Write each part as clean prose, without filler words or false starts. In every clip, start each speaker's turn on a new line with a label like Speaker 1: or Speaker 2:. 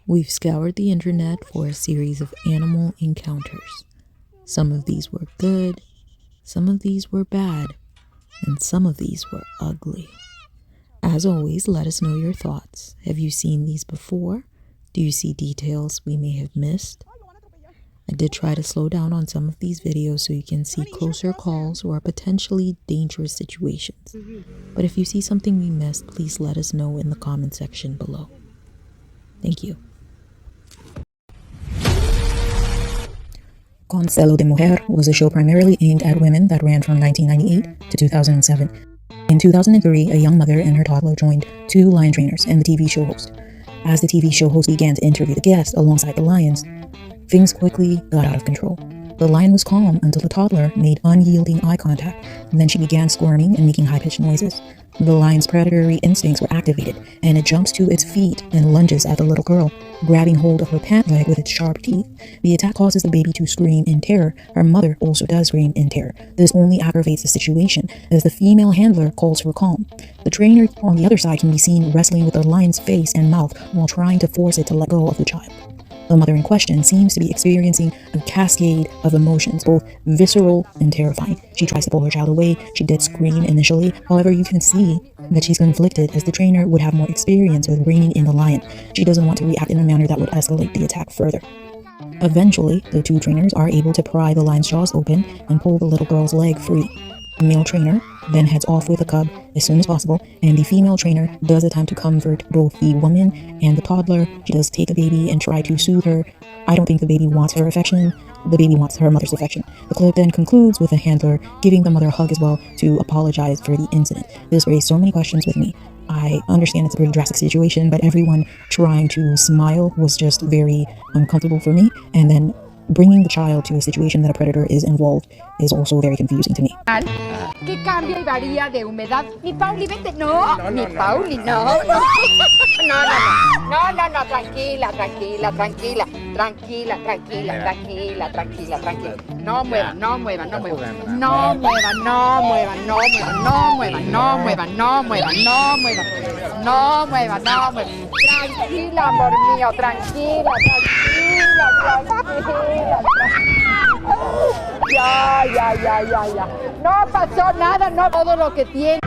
Speaker 1: We've scoured the internet for a series of animal encounters. Some of these were good, some of these were bad, and some of these were ugly. As always, let us know your thoughts. Have you seen these before? Do you see details we may have missed? I did try to slow down on some of these videos so you can see closer calls or potentially dangerous situations. But if you see something we missed, please let us know in the comment section below. Thank you. Sello de Mujer was a show primarily aimed at women that ran from 1998 to 2007. In 2003, a young mother and her toddler joined two lion trainers and the TV show host. As the TV show host began to interview the guests alongside the lions, things quickly got out of control. The lion was calm until the toddler made unyielding eye contact, and then she began squirming and making high-pitched noises. The lion's predatory instincts were activated, and it jumps to its feet and lunges at the little girl, grabbing hold of her pant leg with its sharp teeth. The attack causes the baby to scream in terror. Her mother also does scream in terror. This only aggravates the situation, as the female handler calls for calm. The trainer on the other side can be seen wrestling with the lion's face and mouth while trying to force it to let go of the child. The mother in question seems to be experiencing a cascade of emotions, both visceral and terrifying. She tries to pull her child away. She did scream initially. However, you can see that she's conflicted, as the trainer would have more experience with reining in the lion. She doesn't want to react in a manner that would escalate the attack further. Eventually, the two trainers are able to pry the lion's jaws open and pull the little girl's leg free. The male trainer then heads off with the cub as soon as possible, and the female trainer does attempt to comfort both the woman and the toddler. She does take the baby and try to soothe her. I don't think the baby wants her affection. The baby wants her mother's affection. The clip then concludes with the handler giving the mother a hug as well to apologize for the incident. This raised so many questions with me. I understand it's a pretty drastic situation, but everyone trying to smile was just very uncomfortable for me. And then bringing the child to a situation that a predator is involved is also very confusing to me.
Speaker 2: ¿Qué cambia y varía de humedad? Mi Pauli, vete. No, mi Pauli, no. No, tranquila. No muevan. Tranquila, amor mío, tranquila. Ya. No pasó nada, no todo lo que tiene.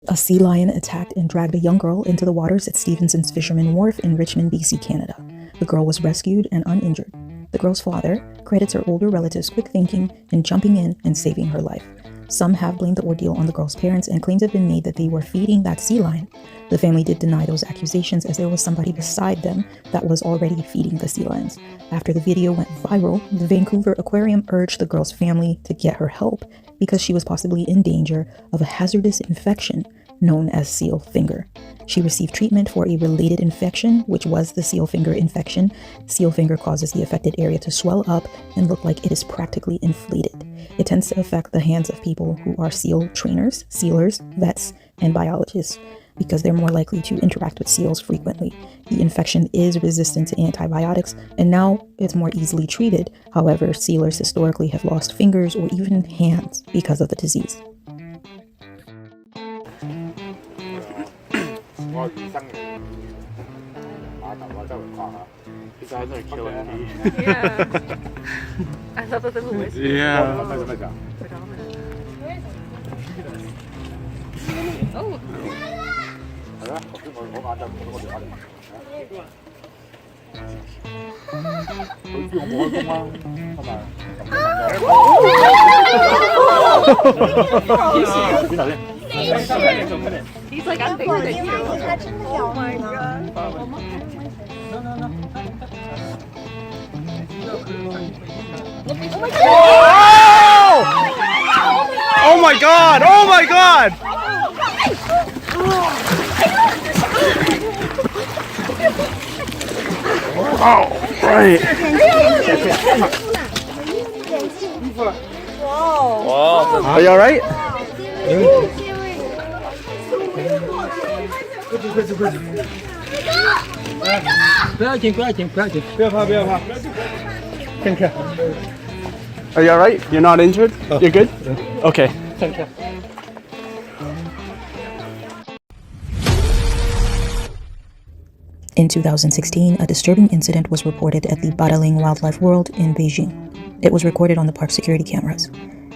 Speaker 1: A sea lion attacked and dragged a young girl into the waters at Stevenson's Fisherman Wharf in Richmond, BC, Canada. The girl was rescued and uninjured. The girl's father credits her older relatives' quick thinking in jumping in and saving her life. Some have blamed the ordeal on the girl's parents, and claims have been made that they were feeding that sea lion. The family did deny those accusations, as there was somebody beside them that was already feeding the sea lions. After the video went viral, the Vancouver Aquarium urged the girl's family to get her help because she was possibly in danger of a hazardous infection known as seal finger. She received treatment for a related infection, which was the seal finger infection. Seal finger causes the affected area to swell up and look like it is practically inflated. It tends to affect the hands of people who are seal trainers, sealers, vets, and biologists, because they're more likely to interact with seals frequently. The infection is resistant to antibiotics, and now it's more easily treated. However, sealers historically have lost fingers or even hands because of the disease.
Speaker 3: Yeah. I thought that was
Speaker 4: Yeah.
Speaker 3: Oh. He's like, I'm bigger than you. Oh my god.
Speaker 4: Oh my god! Oh my god! Oh, right. Wow. Are you alright? 不要紧，不要怕，看看。Are you alright? You're not injured? You're good? Okay.
Speaker 1: In 2016, a disturbing incident was reported at the Badaling Wildlife World in Beijing. It was recorded on the park security cameras.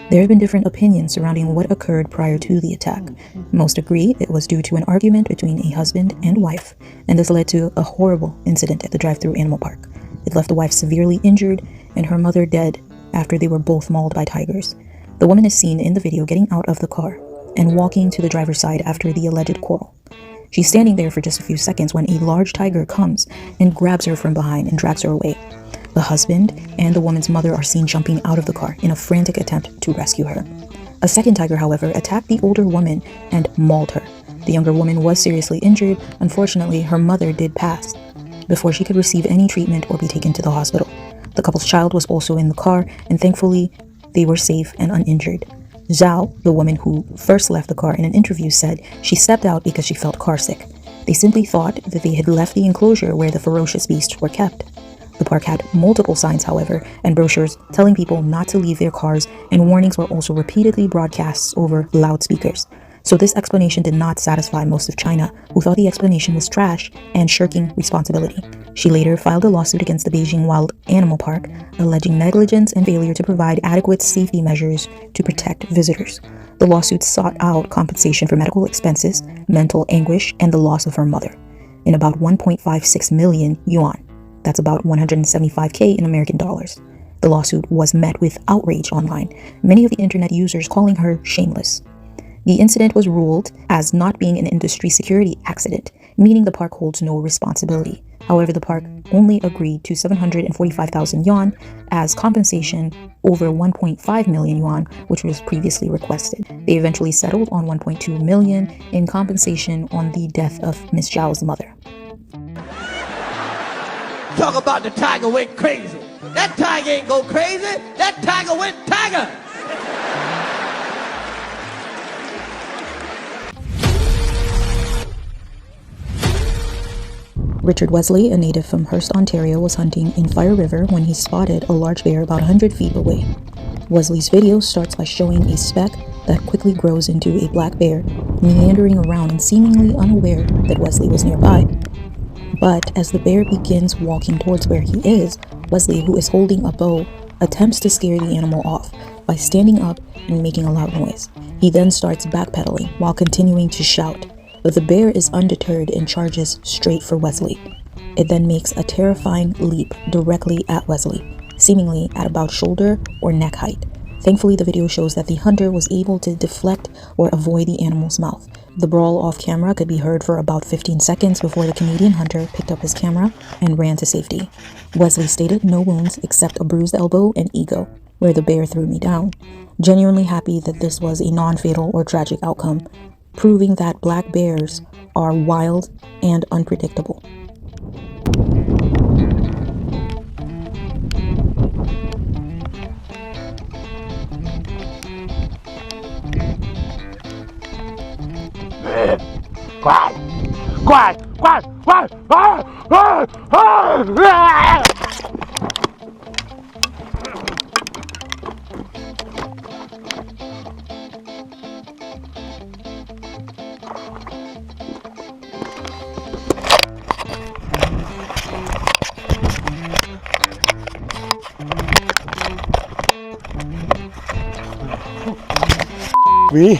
Speaker 1: There have been different opinions surrounding what occurred prior to the attack. Most agree it was due to an argument between a husband and wife, and this led to a horrible incident at the drive-thru animal park. It left the wife severely injured and her mother dead after they were both mauled by tigers. The woman is seen in the video getting out of the car and walking to the driver's side after the alleged quarrel. She's standing there for just a few seconds when a large tiger comes and grabs her from behind and drags her away. The husband and the woman's mother are seen jumping out of the car in a frantic attempt to rescue her. A second tiger, however, attacked the older woman and mauled her. The younger woman was seriously injured. Unfortunately, her mother did pass before she could receive any treatment or be taken to the hospital. The couple's child was also in the car, and thankfully, they were safe and uninjured. Zhao, the woman who first left the car in an interview, said she stepped out because she felt carsick. They simply thought that they had left the enclosure where the ferocious beasts were kept. The park had multiple signs, however, and brochures telling people not to leave their cars, and warnings were also repeatedly broadcast over loudspeakers. So this explanation did not satisfy most of China, who thought the explanation was trash and shirking responsibility. She later filed a lawsuit against the Beijing Wild Animal Park, alleging negligence and failure to provide adequate safety measures to protect visitors. The lawsuit sought out compensation for medical expenses, mental anguish, and the loss of her mother, in about 1.56 million yuan. That's about 175K in American dollars. The lawsuit was met with outrage online, many of the internet users calling her shameless. The incident was ruled as not being an industry security accident, meaning the park holds no responsibility. However, the park only agreed to 745,000 yuan as compensation over 1.5 million yuan, which was previously requested. They eventually settled on 1.2 million in compensation on the death of Miss Zhao's mother.
Speaker 5: Talk about the tiger went crazy. That tiger ain't go crazy. That tiger went tiger.
Speaker 1: Richard Wesley, a native from Hearst, Ontario, was hunting in Fire River when he spotted a large bear about 100 feet away. Wesley's video starts by showing a speck that quickly grows into a black bear, meandering around and seemingly unaware that Wesley was nearby. But as the bear begins walking towards where he is, Wesley, who is holding a bow, attempts to scare the animal off by standing up and making a loud noise. He then starts backpedaling while continuing to shout. But the bear is undeterred and charges straight for Wesley. It then makes a terrifying leap directly at Wesley, seemingly at about shoulder or neck height. Thankfully, the video shows that the hunter was able to deflect or avoid the animal's mouth. The brawl off camera could be heard for about 15 seconds before the Canadian hunter picked up his camera and ran to safety. Wesley stated no wounds except a bruised elbow and ego, where the bear threw me down. Genuinely happy that this was a non-fatal or tragic outcome, proving that black bears are wild and unpredictable.
Speaker 5: Quiet! Quiet! Quiet! Quiet!
Speaker 6: Me?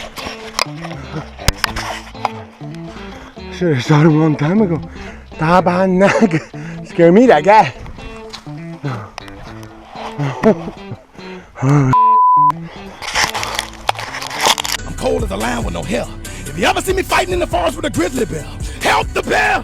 Speaker 6: Should have shot him a long time ago. Tabanag. Scare me, that guy.
Speaker 5: I'm cold as a lion with no hair. If you ever see me fighting in the forest with a grizzly bear, help the bear!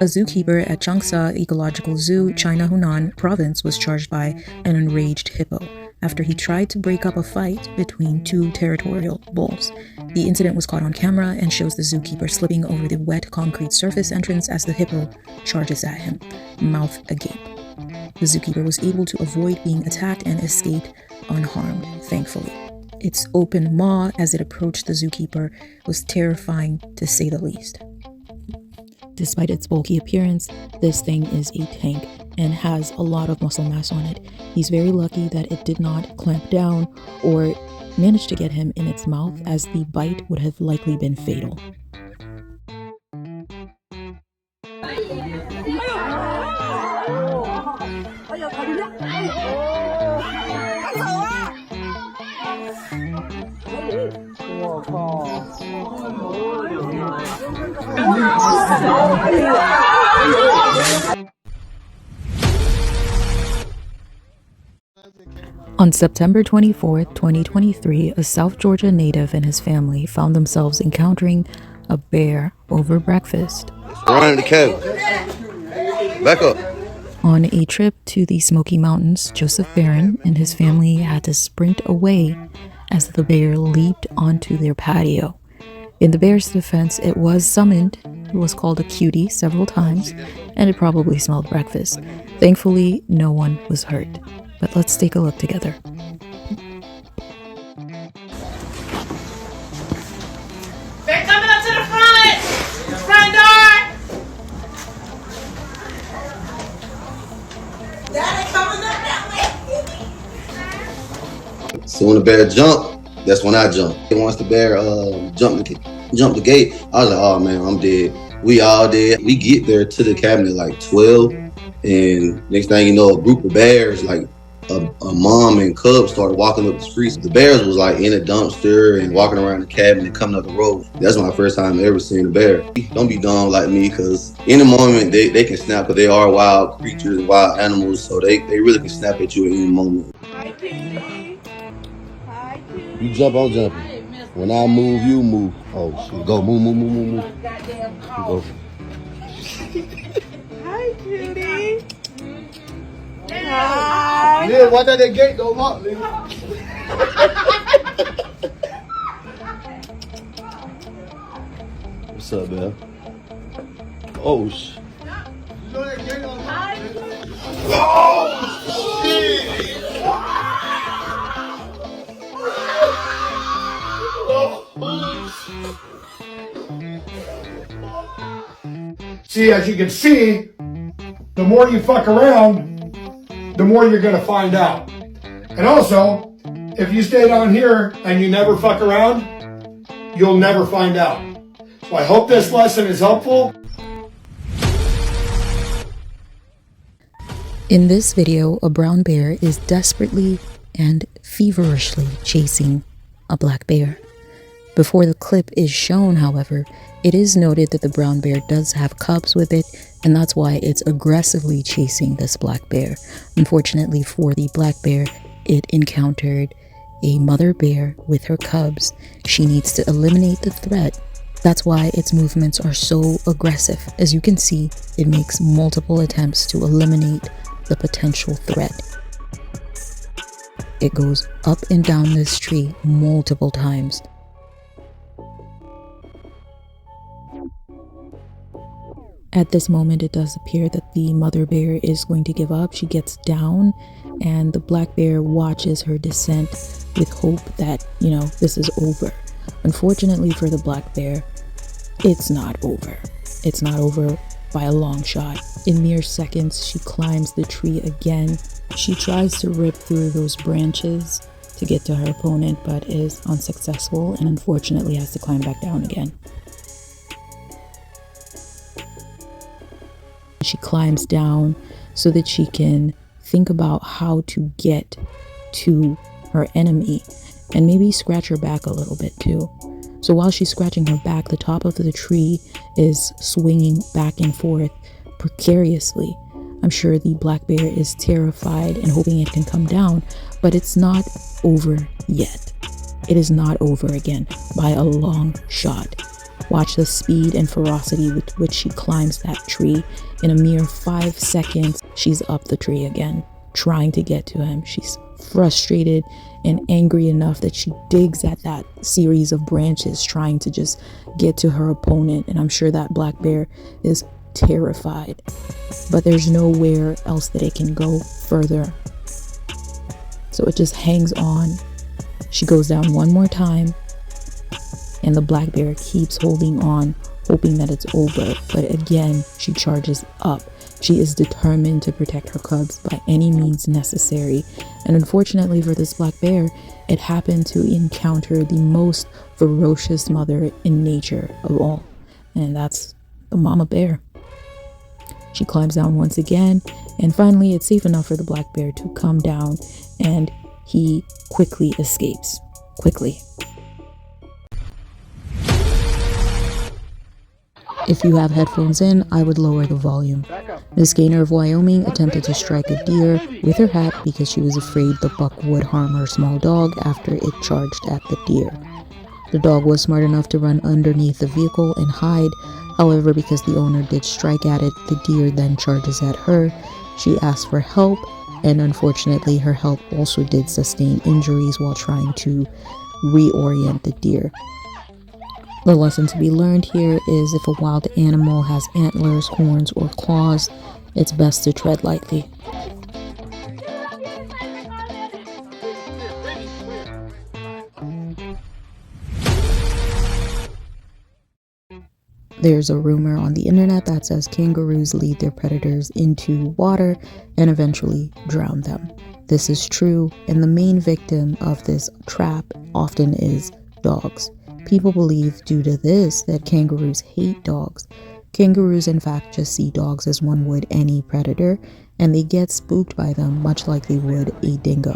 Speaker 1: A zookeeper at Changsha Ecological Zoo, China Hunan Province, was charged by an enraged hippo after he tried to break up a fight between two territorial bulls. The incident was caught on camera and shows the zookeeper slipping over the wet concrete surface entrance as the hippo charges at him, mouth agape. The zookeeper was able to avoid being attacked and escaped unharmed, thankfully. Its open maw as it approached the zookeeper was terrifying, to say the least. Despite its bulky appearance, this thing is a tank and has a lot of muscle mass on it. He's very lucky that it did not clamp down or manage to get him in its mouth, as the bite would have likely been fatal. On September 24, 2023, a South Georgia native and his family found themselves encountering a bear over breakfast.
Speaker 7: Run in the cabin. Back up.
Speaker 1: On a trip to the Smoky Mountains, Joseph Barron and his family had to sprint away as the bear leaped onto their patio. In the bear's defense, it was summoned, it was called a cutie several times, and it probably smelled breakfast. Thankfully, no one was hurt. But let's take a look together.
Speaker 8: They're coming up to the front! Front door! Daddy coming up that way!
Speaker 7: So when the bear jumped, that's when I jumped. And once the bear jumped the gate, I was like, oh man, I'm dead. We all dead. We get there to the cabin at like 12, and next thing you know, a group of bears, like a mom and cubs, started walking up the streets. The bears was like in a dumpster and walking around the cabin and coming up the road. That's my first time ever seeing a bear. Don't be dumb like me, because in the moment they can snap, but they are wild creatures and wild animals, so they really can snap at you at any moment.
Speaker 8: Hi, Kitty. Hi, Kitty.
Speaker 7: You jump, I'm jumping. When I move, you move. Oh shit, go move.
Speaker 8: Goddamn
Speaker 7: Go.
Speaker 8: Hi, Kitty. Hi.
Speaker 6: Yeah, watch out that gate go lock, nigga.
Speaker 7: What's up, man? Oh shit.
Speaker 6: You know that gate on lock? See, as you can see, the more you fuck around, the more you're gonna find out. And also, if you stay down here and you never fuck around, you'll never find out. So I hope this lesson is helpful.
Speaker 1: In this video, a brown bear is desperately and feverishly chasing a black bear. Before the clip is shown, however, it is noted that the brown bear does have cubs with it, and that's why it's aggressively chasing this black bear. Unfortunately for the black bear, it encountered a mother bear with her cubs. She needs to eliminate the threat. That's why its movements are so aggressive. As you can see, it makes multiple attempts to eliminate the potential threat. It goes up and down this tree multiple times. At this moment, it does appear that the mother bear is going to give up. She gets down, and the black bear watches her descent with hope that, this is over. Unfortunately for the black bear, it's not over. It's not over by a long shot. In mere seconds, she climbs the tree again. She tries to rip through those branches to get to her opponent, but is unsuccessful and unfortunately has to climb back down again. She climbs down so that she can think about how to get to her enemy and maybe scratch her back a little bit too. So while she's scratching her back, the top of the tree is swinging back and forth precariously. I'm sure the black bear is terrified and hoping it can come down, but it's not over yet. It is not over again by a long shot. Watch the speed and ferocity with which she climbs that tree. In a mere 5 seconds, she's up the tree again, trying to get to him. She's frustrated and angry enough that she digs at that series of branches, trying to just get to her opponent. And I'm sure that black bear is terrified, but there's nowhere else that it can go further. So it just hangs on. She goes down one more time, and the black bear keeps holding on, hoping that it's over. But again, she charges up. She is determined to protect her cubs by any means necessary. And unfortunately for this black bear, it happened to encounter the most ferocious mother in nature of all. And that's the mama bear. She climbs down once again, and finally it's safe enough for the black bear to come down, and he quickly escapes. Quickly. If you have headphones in, I would lower the volume. Miss Gaynor of Wyoming attempted to strike a deer with her hat because she was afraid the buck would harm her small dog after it charged at the deer. The dog was smart enough to run underneath the vehicle and hide. However, because the owner did strike at it, the deer then charges at her. She asked for help, and unfortunately her help also did sustain injuries while trying to reorient the deer. The lesson to be learned here is if a wild animal has antlers, horns, or claws, it's best to tread lightly. There's a rumor on the internet that says kangaroos lead their predators into water and eventually drown them. This is true, and the main victim of this trap often is dogs. People believe due to this that kangaroos hate dogs. Kangaroos in fact just see dogs as one would any predator, and they get spooked by them much like they would a dingo.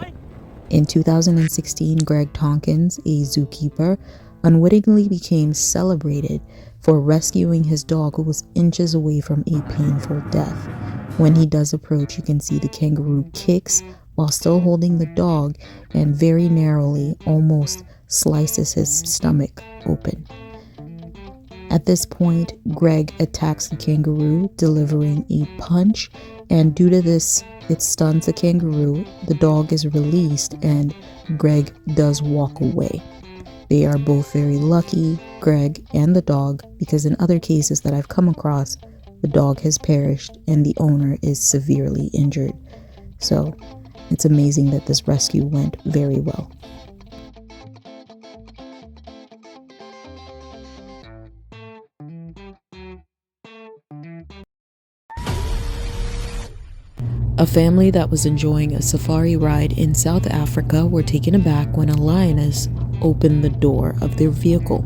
Speaker 1: In 2016, Greg Tompkins, a zookeeper, unwittingly became celebrated for rescuing his dog who was inches away from a painful death. When he does approach, you can see the kangaroo kicks while still holding the dog and very narrowly almost slices his stomach open. At this point, Greg attacks the kangaroo, delivering a punch, and due to this, it stuns the kangaroo. The dog is released and Greg does walk away. They are both very lucky, Greg and the dog, because in other cases that I've come across, the dog has perished and the owner is severely injured. So it's amazing that this rescue went very well. A family that was enjoying a safari ride in South Africa were taken aback when a lioness opened the door of their vehicle.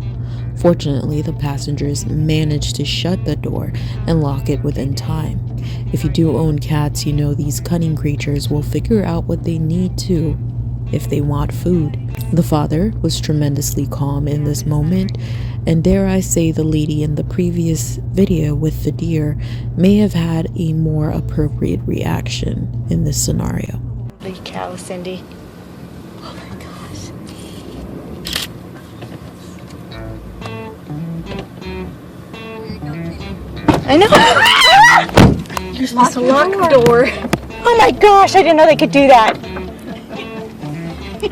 Speaker 1: Fortunately, the passengers managed to shut the door and lock it within time. If you do own cats, you know these cunning creatures will figure out what they need to if they want food. The father was tremendously calm in this moment, and dare I say the lady in the previous video with the deer may have had a more appropriate reaction in this scenario.
Speaker 3: Holy cow, Cindy. Oh my gosh. I know. You're supposed to lock the door. Oh my gosh, I didn't know they could do that. Is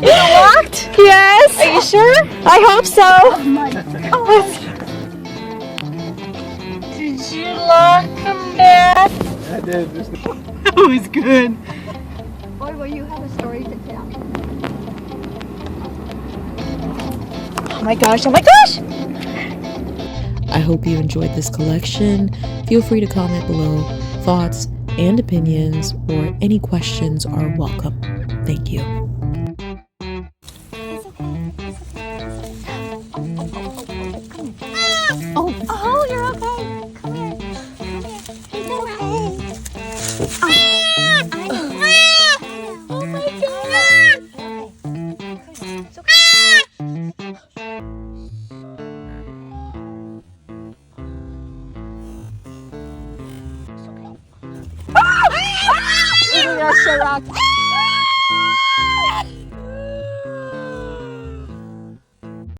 Speaker 3: it locked? Yes. Are you sure? I hope so. Oh my God. Did you lock them, Dad?
Speaker 4: I did.
Speaker 3: That was good.
Speaker 2: Boy, will you have a story to tell.
Speaker 3: Oh my gosh, oh my gosh!
Speaker 1: I hope you enjoyed this collection. Feel free to comment below. Thoughts and opinions or any questions are welcome. Thank you.
Speaker 3: Oh, you're okay. Come here. Come here. He's okay. Oh my God. It's okay. It's okay.